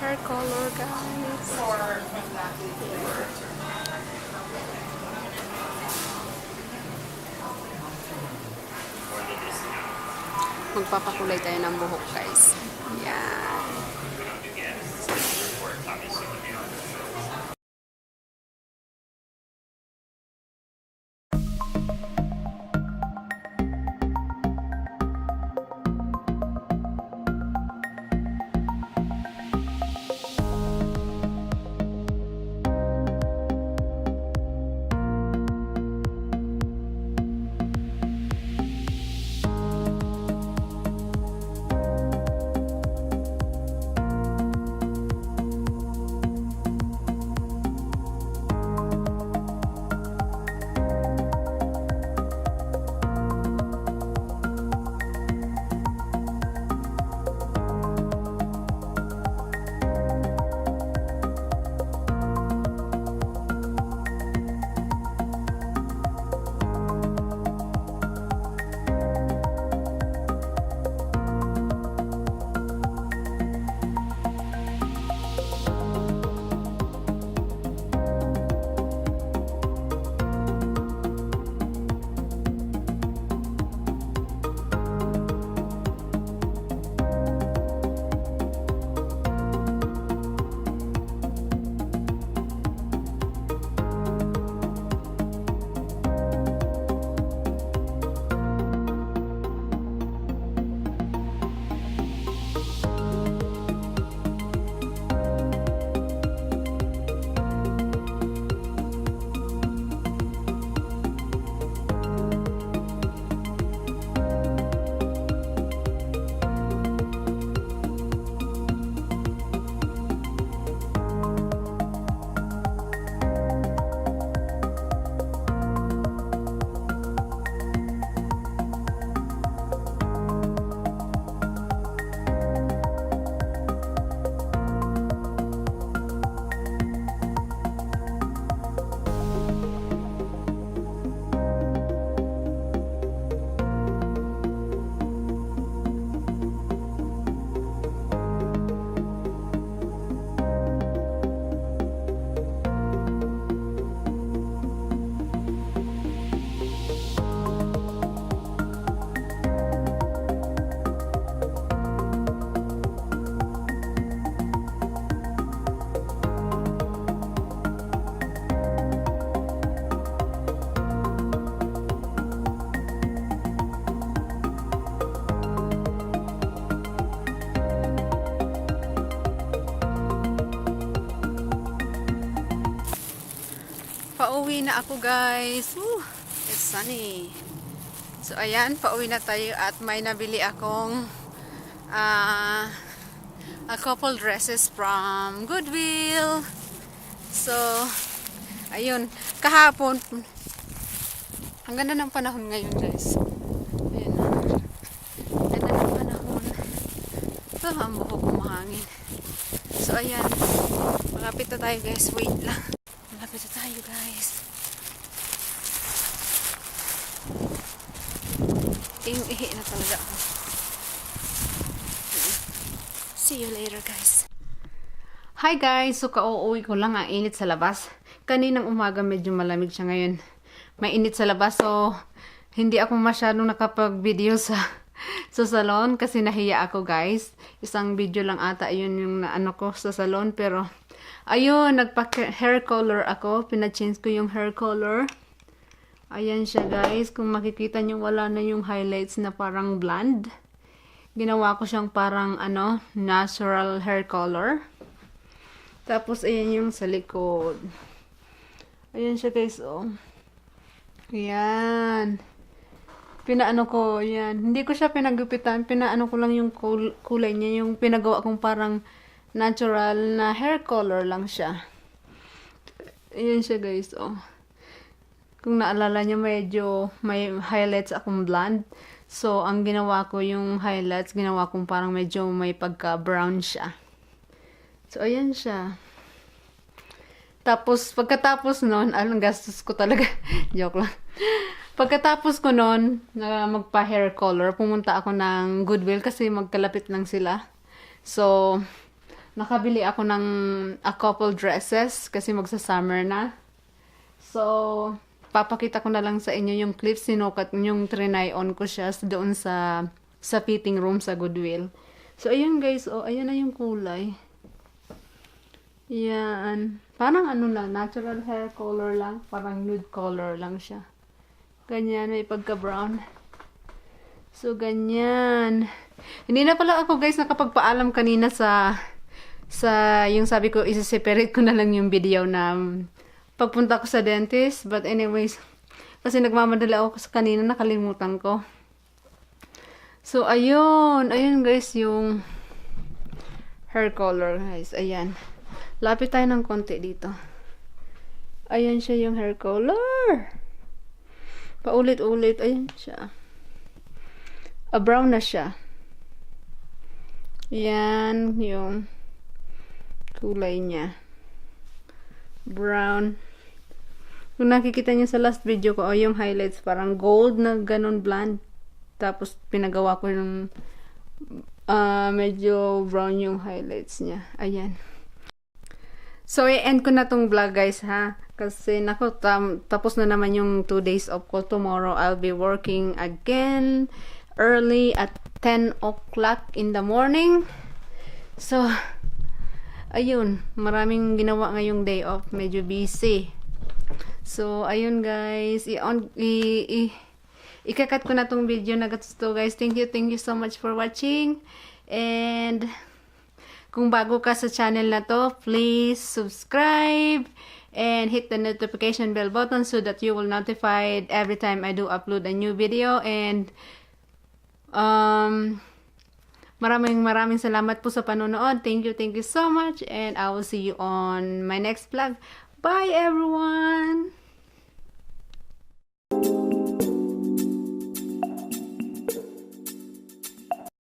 hair color, guys. Magpapakulay tayo ng buhok, guys. Yan. Pauwi na ako, guys. It's sunny. So ayan, pauwi na tayo at may nabili akong a couple dresses from Goodwill. So ayun, kahapon ang ganda ng panahon ngayon, guys. Ayun, ganda ng panahon. Ang buhok ko mahangin. So ayan, malapit na tayo, guys. Wait lang. Malapit na tayo, guys. Ihi na talaga ako. See you later, guys. Hi, guys. So, kauuwi ko lang. Ang init sa labas. Kaninang umaga medyo malamig siya ngayon. May init sa labas. So, hindi ako masyadong nakapag-video sa salon kasi nahiya ako, guys. Isang video lang ata yun yung ano ko sa salon. Pero, ayun, nagpa-hair color ako. Pina-change ko yung hair color. Ayan siya, guys. Kung makikita nyo, wala na yung highlights na parang blonde. Ginawa ko siyang parang, natural hair color. Tapos, ayan yung sa likod. Ayan siya, guys, oh. Ayan. Pinaano ko, ayan. Hindi ko siya pinagupitan. Pinaano ko lang yung kulay niya. Yung pinagawa kong parang natural na hair color lang siya. Ayan siya, guys, oh. Kung naalala nyo, medyo may highlights akong blonde. So, ang ginawa ko yung highlights, ginawa kong parang medyo may pagka-brown siya. So, ayan siya. Tapos, pagkatapos nun, anong gastos ko talaga? Joke lang. Pagkatapos ko nun, magpa-hair color, pumunta ako ng Goodwill kasi magkalapit lang sila. So, nakabili ako ng a couple dresses kasi magsa-summer na. So, papakita ko na lang sa inyo yung clips. Sinukat yung trinay on ko siya doon sa fitting room sa Goodwill. So, ayun guys. Oh, ayun na yung kulay. Yan. Parang ano lang, natural hair color lang. Parang nude color lang siya. Ganyan, may pagka-brown. So, ganyan. Hindi na pala ako guys nakapagpaalam kanina sa yung sabi ko, isa-separate ko na lang yung video na pagpunta ko sa dentist. But anyways, kasi nagmamadala ako sa kanina, nakalimutan ko. So, ayun. Ayun guys, yung hair color guys. Ayan. Lapit tayo ng konti dito. Ayan siya yung hair color. Paulit-ulit. Ayan siya. Brown na siya. Yan yung kulay niya. Brown. Kung nakikita niyo sa last video ko, yung highlights parang gold na ganun blonde. Tapos pinagawa ko yung medyo brown yung highlights niya. Ayan. So, i-end ko na tong vlog guys ha. Kasi nako, tapos na naman yung 2 days off ko. Tomorrow, I'll be working again early at 10 o'clock in the morning. So, ayun. Maraming ginawa ngayong day off. Medyo busy. So, ayun guys. Ikakat ko na tong video na gusto guys. Thank you so much for watching. And kung bago ka sa channel na to, please subscribe and hit the notification bell button so that you will notified every time I do upload a new video. And maraming salamat po sa panonood. Thank you so much, and I will see you on my next vlog. Bye everyone!